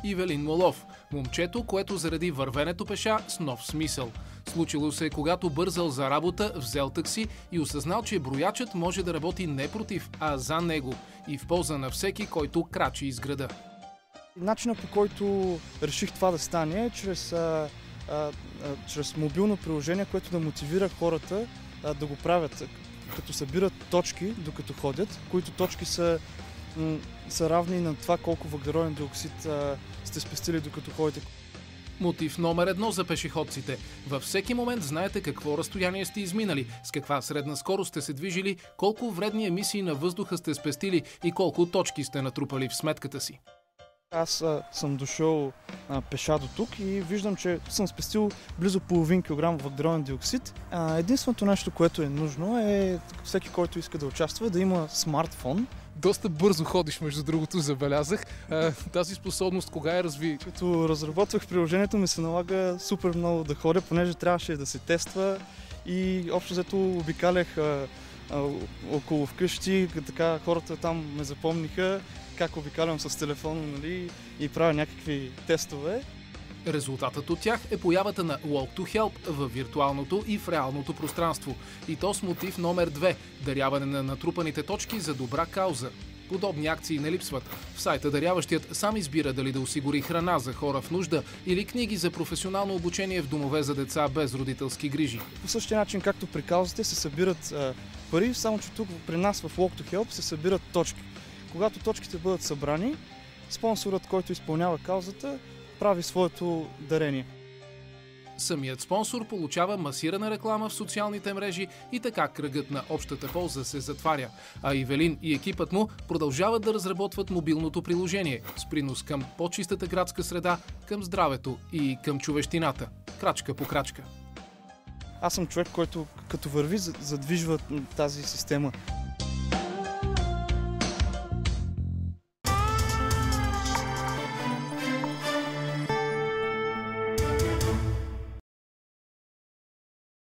Ивелин Молов. Момчето, което заради вървенето пеша с нов смисъл. Случило се, когато бързал за работа, взел такси и осъзнал, че броячът може да работи не против, а за него и в полза на всеки, който крачи из града. Начинът, по който реших това да стане е чрез мобилно приложение, което да мотивира хората да го правят, като събират точки, докато ходят, които точки са равни на това колко въглероден диоксид сте спестили докато ходите. Мотив номер 1 за пешеходците. Във всеки момент знаете какво разстояние сте изминали, с каква средна скорост сте се движили, колко вредни емисии на въздуха сте спестили и колко точки сте натрупали в сметката си. Аз съм дошъл пеша до тук и виждам, че съм спестил близо половин килограм въглероден диоксид. Единственото нещо, което е нужно е всеки, който иска да участва, да има смартфон. Доста бързо ходиш, между другото, забелязах. Тази способност кога я разви? Като разработвах приложението, ми се налага супер много да ходя, понеже трябваше да се тества и общо взето обикалях около вкъщи, така хората там ме запомниха как обикалям с телефона, нали, и правя някакви тестове. Резултатът от тях е появата на Walk to Help в виртуалното и в реалното пространство. И то с мотив номер 2 – даряване на натрупаните точки за добра кауза. Подобни акции не липсват. В сайта даряващият сам избира дали да осигури храна за хора в нужда или книги за професионално обучение в домове за деца без родителски грижи. По същия начин, както при каузите, се събират пари, само че тук при нас в Walk to Help се събират точки. Когато точките бъдат събрани, спонсорът, който изпълнява каузата, прави своето дарение. Самият спонсор получава масирана реклама в социалните мрежи и така кръгът на общата полза се затваря. А Ивелин и екипът му продължават да разработват мобилното приложение с принос към по-чистата градска среда, към здравето и към човещината. Крачка по крачка. Аз съм човек, който като върви, задвижва тази система.